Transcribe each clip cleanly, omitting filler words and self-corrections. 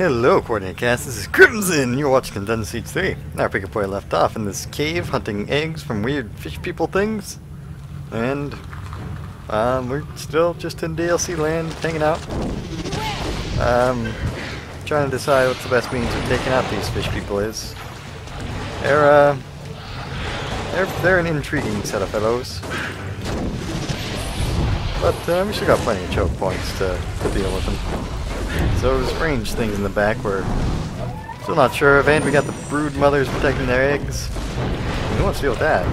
Hello, Coordinate Cast. This is Crimson. You're watching Condensed Siege 3. Now, pick up where I left off in this cave, hunting eggs from weird fish people things. And we're still just in DLC land, hanging out. Trying to decide what the best means of taking out these fish people is. They're an intriguing set of fellows. But we still got plenty of choke points to deal with them. So those range things in the back, we're still not sure of, and we got the brood mothers protecting their eggs. Who wants to deal with that?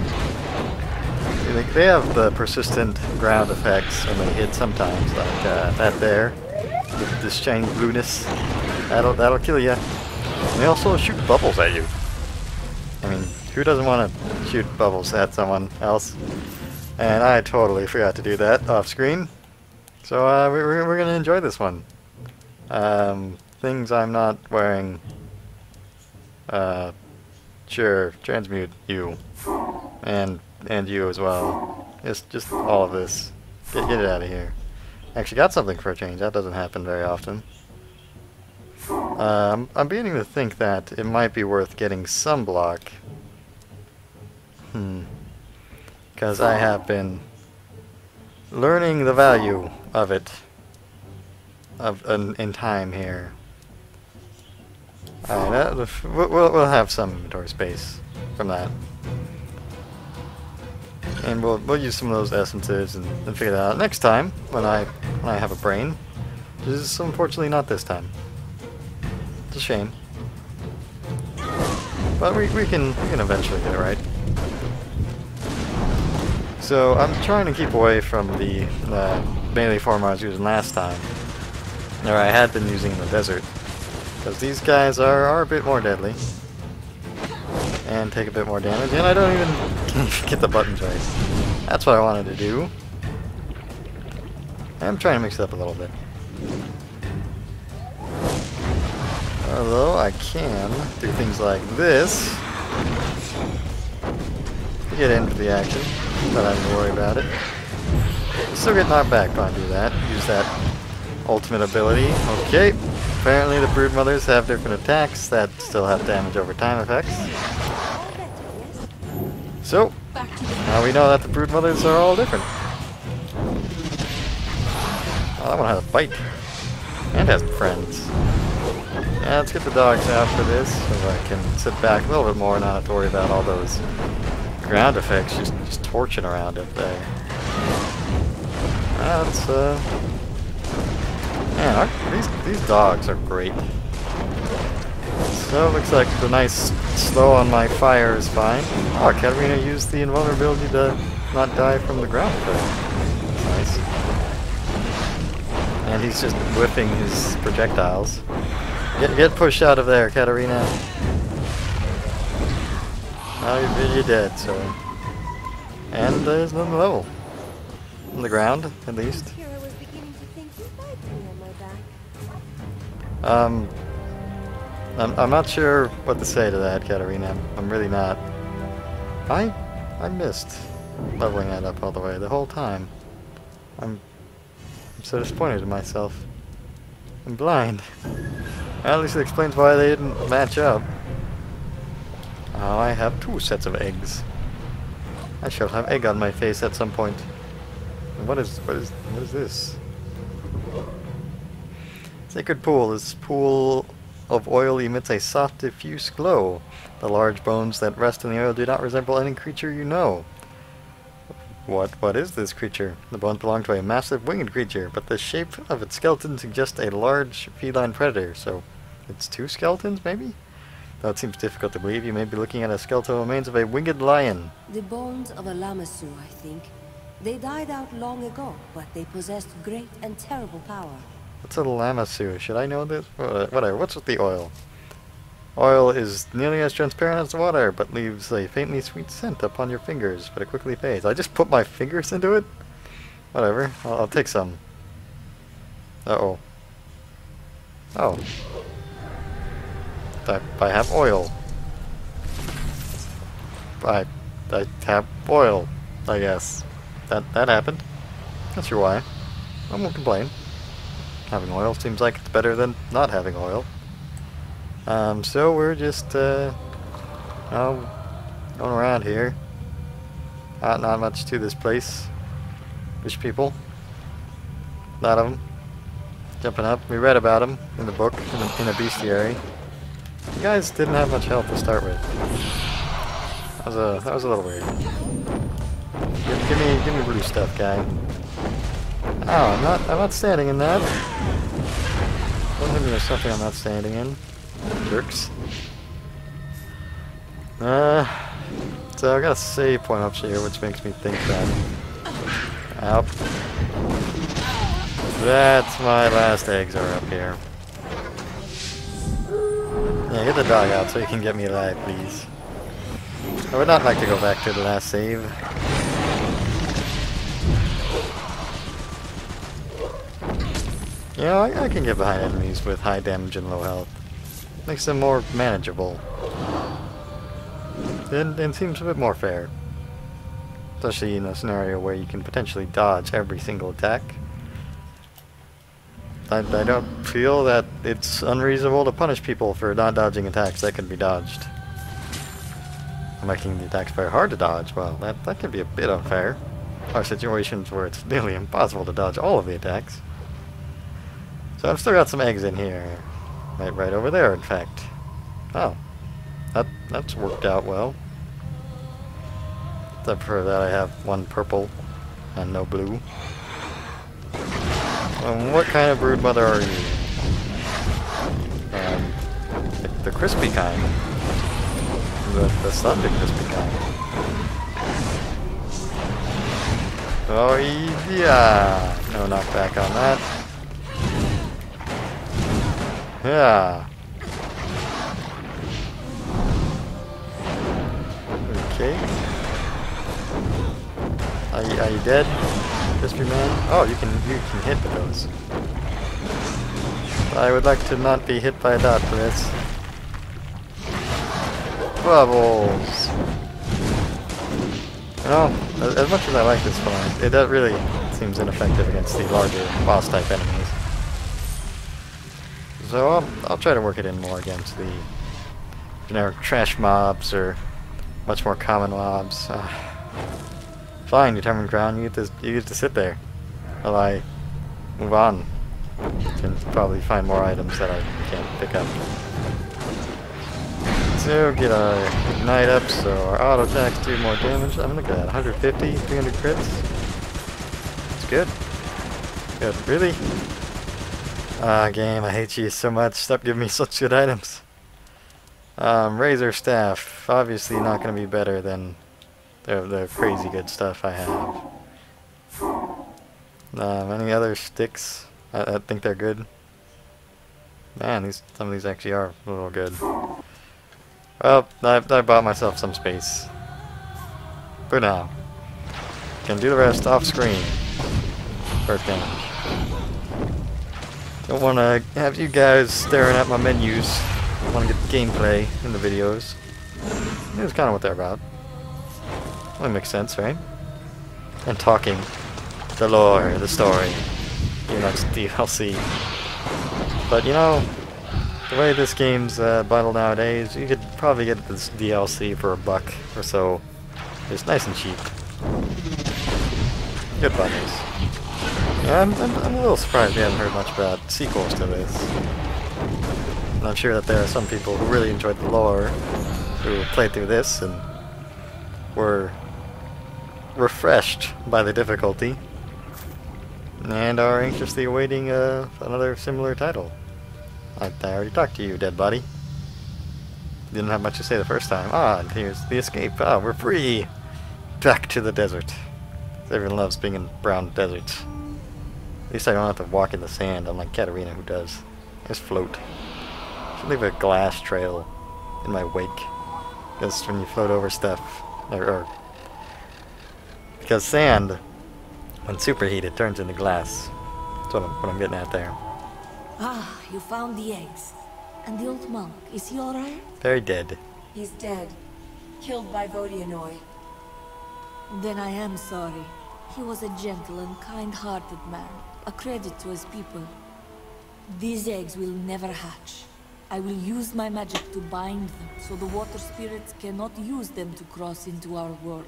They have the persistent ground effects when they hit sometimes, like that there, with this shiny blueness. That'll kill you. And they also shoot bubbles at you. I mean, who doesn't want to shoot bubbles at someone else? And I totally forgot to do that off screen. So we're gonna enjoy this one. Things I'm not wearing. Sure, transmute you, and you as well. Just all of this. Get it out of here. Actually, got something for a change. That doesn't happen very often. I'm beginning to think that it might be worth getting sunblock. Because I have been learning the value of it. In time here. Alright, we'll have some inventory space from that. And we'll use some of those essences and figure that out next time when I have a brain. Which is unfortunately not this time. It's a shame. But we can eventually get it right. So I'm trying to keep away from the melee form I was using last time. Or I had been using in the desert. Because these guys are a bit more deadly. And take a bit more damage. And I don't even get the buttons right. That's what I wanted to do. I'm trying to mix it up a little bit. Although I can do things like this. To get into the action. Not having to worry about it. Still get knocked back when I do that. Use that ultimate ability. Okay. Apparently the brood mothers have different attacks that still have damage over time effects. So, now we know that the brood mothers are all different. Oh, that one has a bite. And has friends. Yeah, let's get the dogs out for this so I can sit back a little bit more and not have to worry about all those ground effects just torching around up there. That's man, these dogs are great. So it looks like the nice slow on my fire is fine. Oh, Katarina used the invulnerability to not die from the ground effect. Nice. And he's just whipping his projectiles. Get pushed out of there, Katarina. Oh, you're dead, so. And there's another level. On the ground, at least. I'm not sure what to say to that, Katarina. I'm really not. I missed leveling that up all the way the whole time. I'm so disappointed in myself. I'm blind. At least it explains why they didn't match up. Oh, I have 2 sets of eggs. I shall have egg on my face at some point. And what is this? Sacred pool. This pool of oil emits a soft, diffuse glow. The large bones that rest in the oil do not resemble any creature you know. What is this creature? The bones belong to a massive winged creature, but the shape of its skeleton suggests a large feline predator. So, it's 2 skeletons, maybe? Though it seems difficult to believe, you may be looking at a skeletal remains of a winged lion. The bones of a lamassu, I think. They died out long ago, but they possessed great and terrible power. What's a lamassu? Should I know this? Whatever. What's with the oil? Oil is nearly as transparent as water, but leaves a faintly sweet scent upon your fingers, but it quickly fades. I just put my fingers into it? Whatever. I'll take some. Uh-oh. Oh. I have oil. I have oil, I guess. That happened. Not sure why. I won't complain. Having oil seems like it's better than not having oil. So we're just, going around here. Not much to this place. Fish people. A lot of them. Jumping up. We read about them in the book, in the bestiary. You guys didn't have much health to start with. That was a little weird. Give me blue stuff, guy. Oh, I'm not standing in that. Don't hit me with something I'm not standing in. Jerks. So I got a save point up here, which makes me think that. Ow. That's my last eggs are up here. Yeah, get the dog out so you can get me alive, please. I would not like to go back to the last save. You know, I can get behind enemies with high damage and low health. Makes them more manageable. And seems a bit more fair. Especially in a scenario where you can potentially dodge every single attack. I don't feel that it's unreasonable to punish people for not dodging attacks that can be dodged. Making the attacks very hard to dodge, well, that can be a bit unfair. There are situations where it's nearly impossible to dodge all of the attacks. So I've still got some eggs in here. Right over there, in fact. Oh. That's worked out well. Except for that I have one purple and no blue. What kind of broodmother are you? The crispy kind. The Sunday crispy kind. Oh yeah! No knockback on that. Yeah. Okay. Are you dead, crispy man? Oh, you can hit with those. I would like to not be hit by that for this. Bubbles. You know, as much as I like this one, it really seems ineffective against the larger boss type enemies. So I'll try to work it in more against the generic trash mobs or much more common mobs. Fine, determined crown. You get to sit there while I move on and probably find more items that I can't pick up. So get our ignite up so our auto attacks do more damage. I'm looking at 150, 300 crits. It's good. Good. Really? Ah, game, I hate you so much. Stop giving me such good items. Razor staff. Obviously not going to be better than the crazy good stuff I have. Any other sticks? I think they're good. Man, some of these actually are a little good. Well, I bought myself some space. For now. Can do the rest off screen. First damage. Don't want to have you guys staring at my menus. I want to get gameplay in the videos. It's kind of what they're about. That makes sense, right? And talking. The lore, the story. You know, it's DLC. But you know, the way this game's bundled nowadays, you could probably get this DLC for $1 or so. It's nice and cheap. Good bundles. Yeah, I'm a little surprised we haven't heard much about sequels to this. And I'm sure that there are some people who really enjoyed the lore who played through this and were refreshed by the difficulty and are anxiously awaiting another similar title. I already talked to you, dead body. Didn't have much to say the first time. Ah, and here's the escape. Ah, we're free! Back to the desert. Everyone loves being in brown deserts. At least I don't have to walk in the sand, unlike Katarina who does. I just float. Should leave a glass trail in my wake. Because when you float over stuff, because sand, when superheated, turns into glass. That's what I'm getting at there. Ah, you found the eggs. And the old monk, is he alright? Very dead. He's dead. Killed by Vodianoi. Then I am sorry. He was a gentle and kind-hearted man. A credit to his people. These eggs will never hatch. I will use my magic to bind them, so the water spirits cannot use them to cross into our world.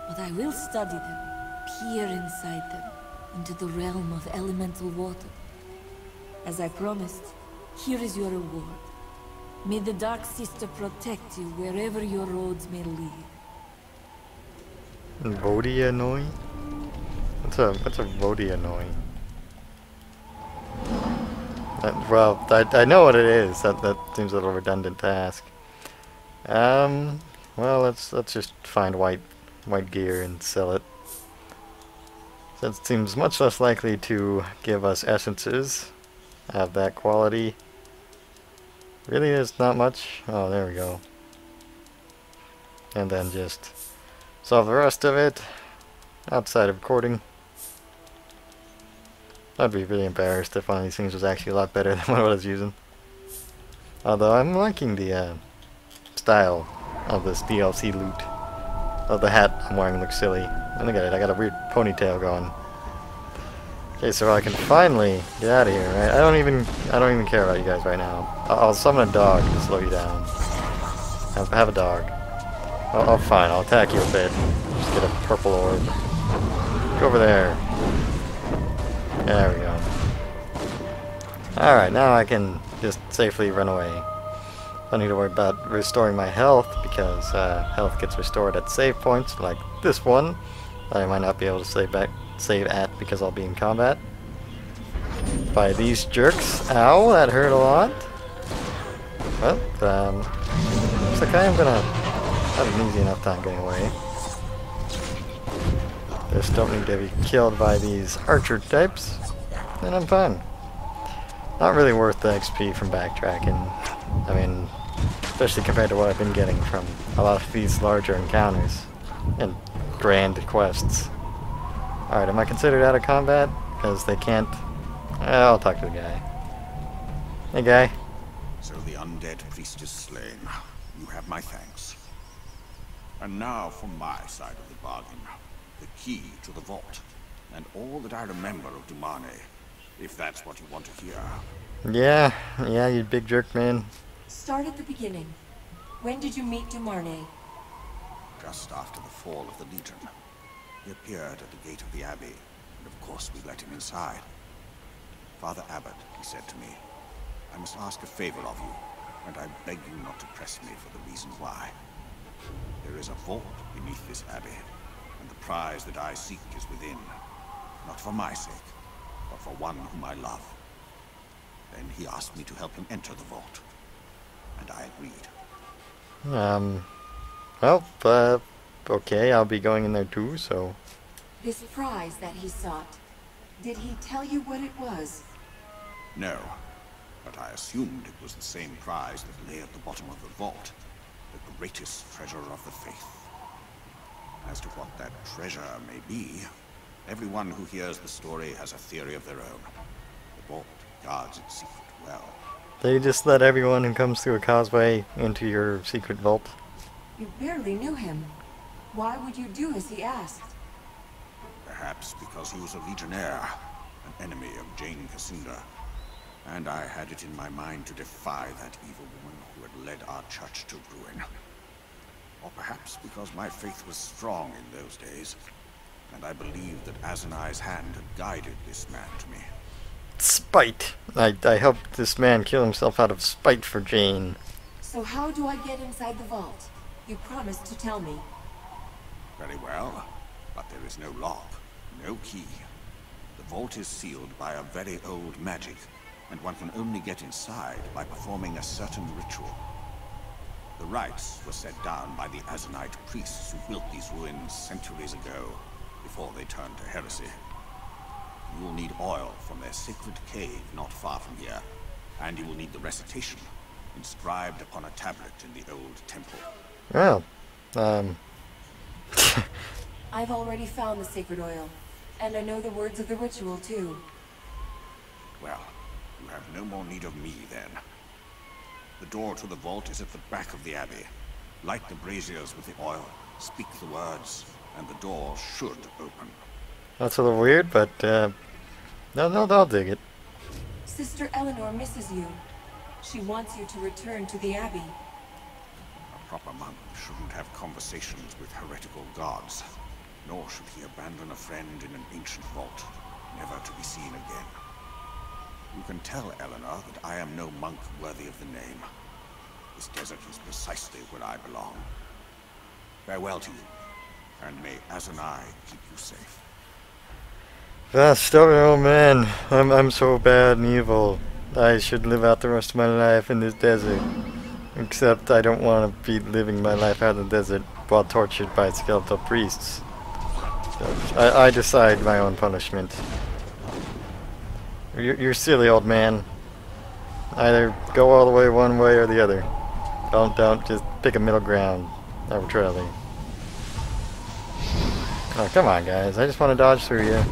But I will study them, peer inside them, into the realm of elemental water. As I promised, here is your reward. May the Dark Sister protect you wherever your roads may lead. Vodianoi? What's a Vodianoi? Well, I know what it is. That seems a little redundant to ask. Well, let's just find white gear and sell it. That seems much less likely to give us essences of that quality. Really, there's not much. Oh, there we go. And then just solve the rest of it outside of recording. I'd be really embarrassed if one of these things was actually a lot better than what I was using. Although I'm liking the style of this DLC loot. Oh, the hat I'm wearing looks silly. And look at it, I got a weird ponytail going. Okay, so I can finally get out of here, right? I don't even care about you guys right now. I'll summon a dog to slow you down. Have a dog. Oh, fine, I'll attack you a bit. Just get a purple orb. Go over there. There we go. Alright, now I can just safely run away. Don't need to worry about restoring my health, because health gets restored at save points, like this one. I might not be able to save at because I'll be in combat. By these jerks. Ow, that hurt a lot. Well, looks like I am gonna have an easy enough time getting away. Just don't need to be killed by these archer types, and I'm fine. Not really worth the XP from backtracking. I mean, especially compared to what I've been getting from a lot of these larger encounters and grand quests. Alright, am I considered out of combat? Because they can't... I'll talk to the guy. Hey, guy. So the undead priest is slain. You have my thanks. And now from my side of the bargain. The key to the vault. And all that I remember of Dumane. If that's what you want to hear. Yeah, you big jerk, man. Start at the beginning. When did you meet Dumarne? Just after the fall of the Legion. He appeared at the gate of the Abbey, and of course we let him inside. Father Abbot, he said to me, I must ask a favor of you, and I beg you not to press me for the reason why. There is a vault beneath this Abbey, and the prize that I seek is within. Not for my sake, but for one whom I love. Then he asked me to help him enter the vault, and I agreed. Well, okay, I'll be going in there too, so... This prize that he sought, did he tell you what it was? No, but I assumed it was the same prize that lay at the bottom of the vault. The greatest treasure of the faith. As to what that treasure may be, everyone who hears the story has a theory of their own. The vault guards its secret well. They just let everyone who comes through a causeway into your secret vault? You barely knew him. Why would you do as he asked? Perhaps because he was a legionnaire, an enemy of Jane Cassinda. And I had it in my mind to defy that evil woman who had led our church to ruin. Or perhaps because my faith was strong in those days, and I believed that Azanai's hand had guided this man to me. Spite! I helped this man kill himself out of spite for Jane. So how do I get inside the vault? You promised to tell me. Very well, but there is no lock, no key. The vault is sealed by a very old magic, and one can only get inside by performing a certain ritual. The rites were set down by the Azanite priests who built these ruins centuries ago, before they turned to heresy. You will need oil from their sacred cave not far from here, and you will need the recitation, inscribed upon a tablet in the old temple. Well, I've already found the sacred oil, and I know the words of the ritual too. Well, you have no more need of me then. The door to the vault is at the back of the abbey. Light the braziers with the oil, speak the words, and the door should open. That's a little weird, but no, I'll dig it. Sister Eleanor misses you. She wants you to return to the Abbey. A proper monk shouldn't have conversations with heretical gods, nor should he abandon a friend in an ancient vault, never to be seen again. You can tell Eleanor that I am no monk worthy of the name. This desert is precisely where I belong. Farewell to you, and may Azanai keep you safe. Ah, stubborn old man. I'm so bad and evil. I should live out the rest of my life in this desert. Except I don't want to be living my life out in the desert while tortured by skeletal priests. So I decide my own punishment. You're silly, old man. Either go all the way one way or the other. Don't just pick a middle ground arbitrarily. Oh, come on, guys. I just want to dodge through you.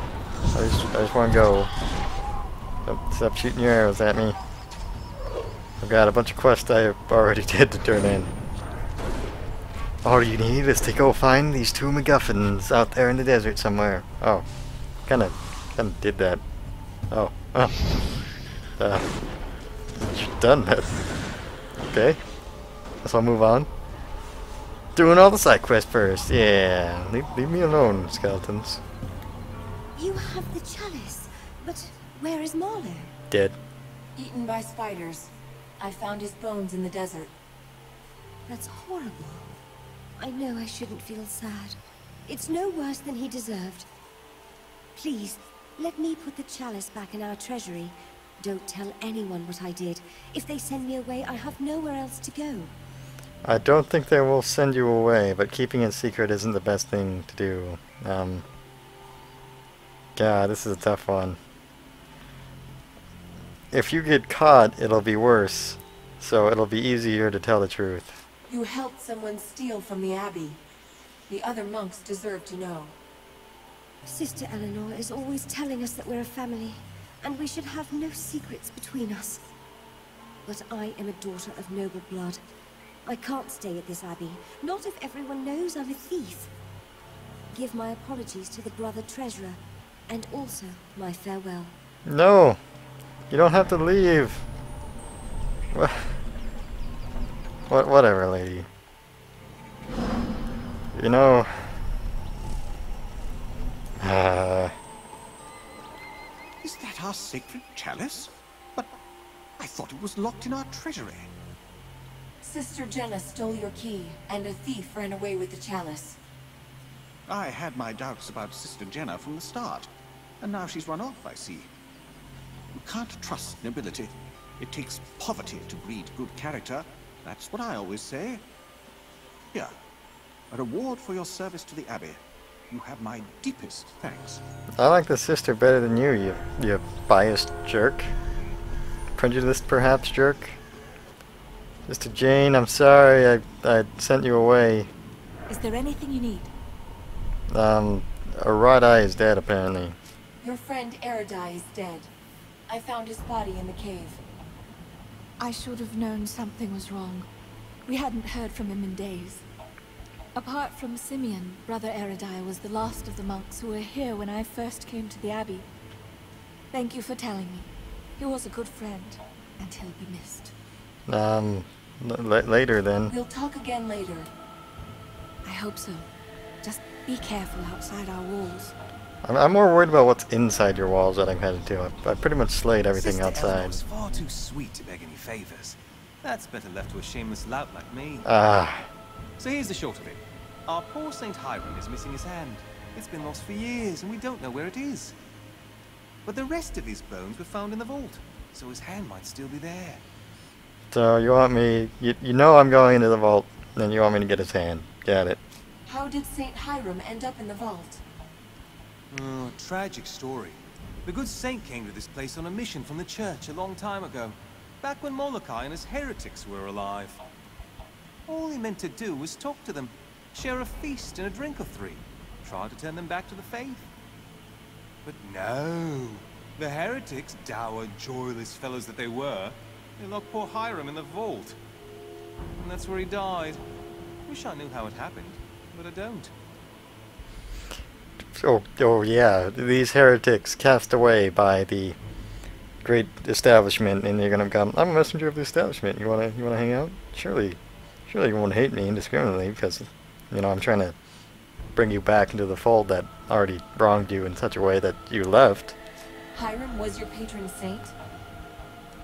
I just want to go. Stop shooting your arrows at me. I've got a bunch of quests I already did to turn in. All you need is to go find these two MacGuffins out there in the desert somewhere. Oh, kind of did that. Oh, done that. Okay, guess I'll move on. Doing all the side quests first. Yeah, leave me alone, skeletons. You have the chalice, but where is Marlowe? Dead. Eaten by spiders. I found his bones in the desert. That's horrible. I know I shouldn't feel sad. It's no worse than he deserved. Please, let me put the chalice back in our treasury. Don't tell anyone what I did. If they send me away, I have nowhere else to go. I don't think they will send you away, but keeping it secret isn't the best thing to do. God, this is a tough one. If you get caught, it'll be worse. So it'll be easier to tell the truth. You helped someone steal from the Abbey. The other monks deserve to know. Sister Eleanor is always telling us that we're a family, and we should have no secrets between us. But I am a daughter of noble blood. I can't stay at this Abbey, not if everyone knows I'm a thief. Give my apologies to the brother treasurer, and also my farewell. No! You don't have to leave! Whatever, lady. You know... Is that our sacred chalice? But I thought it was locked in our treasury. Sister Jenna stole your key, and a thief ran away with the chalice. I had my doubts about Sister Jenna from the start, and now she's run off, I see. You can't trust nobility. It takes poverty to breed good character. That's what I always say. Here, a reward for your service to the Abbey. You have my deepest thanks. I like the sister better than you biased jerk. Prejudiced, perhaps, jerk. Sister Jane, I'm sorry I sent you away. Is there anything you need? A right eye is dead, apparently. Your friend Eridai is dead. I found his body in the cave. I should have known something was wrong. We hadn't heard from him in days. Apart from Simeon, Brother Eridai was the last of the monks who were here when I first came to the Abbey. Thank you for telling me. He was a good friend, and he'll be missed. Later then. We'll talk again later. I hope so. Just be careful outside our walls. I'm more worried about what's inside your walls that I'm headed to. I pretty much slayed everything Sister outside. Eleanor's far too sweet to beg any favors. That's better left to a shameless lout like me. So here's the short of it. Our poor Saint Hiram is missing his hand. It's been lost for years, and we don't know where it is. But the rest of his bones were found in the vault, so his hand might still be there. So you want me... You know I'm going into the vault, then you want me to get his hand. Got it. How did Saint Hiram end up in the vault? Oh, tragic story. The good saint came to this place on a mission from the church a long time ago, back when Molokai and his heretics were alive. All he meant to do was talk to them, share a feast and a drink or three, try to turn them back to the faith. But no, the heretics, dour, joyless fellows that they were, they locked poor Hiram in the vault. And that's where he died. Wish I knew how it happened, but I don't. Oh yeah, these heretics cast away by the great establishment, and you're gonna come. I'm a messenger of the establishment. You wanna hang out? Surely you won't hate me indiscriminately because, you know, I'm trying to bring you back into the fold that already wronged you in such a way that you left. Hiram was your patron saint?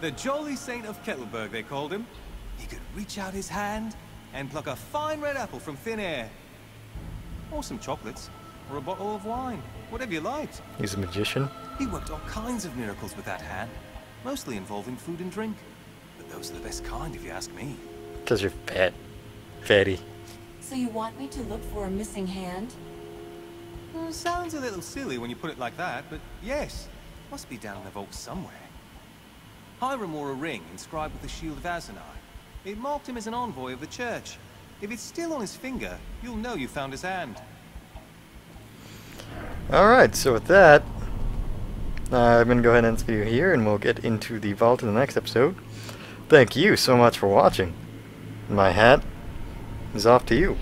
The Jolly Saint of Kettleburg, they called him. He could reach out his hand and pluck a fine red apple from thin air. Or some chocolates, or a bottle of wine, whatever you liked. He's a magician. He worked all kinds of miracles with that hand, mostly involving food and drink. But those are the best kind, if you ask me. Because you're fat. Fatty. So you want me to look for a missing hand? Well, sounds a little silly when you put it like that, but yes, must be down in the vault somewhere. Hiram wore a ring inscribed with the shield of Azenai. It marked him as an envoy of the church. If it's still on his finger, you'll know you found his hand. Alright, so with that, I'm going to go ahead and end this video here, and we'll get into the vault in the next episode. Thank you so much for watching. My hat is off to you.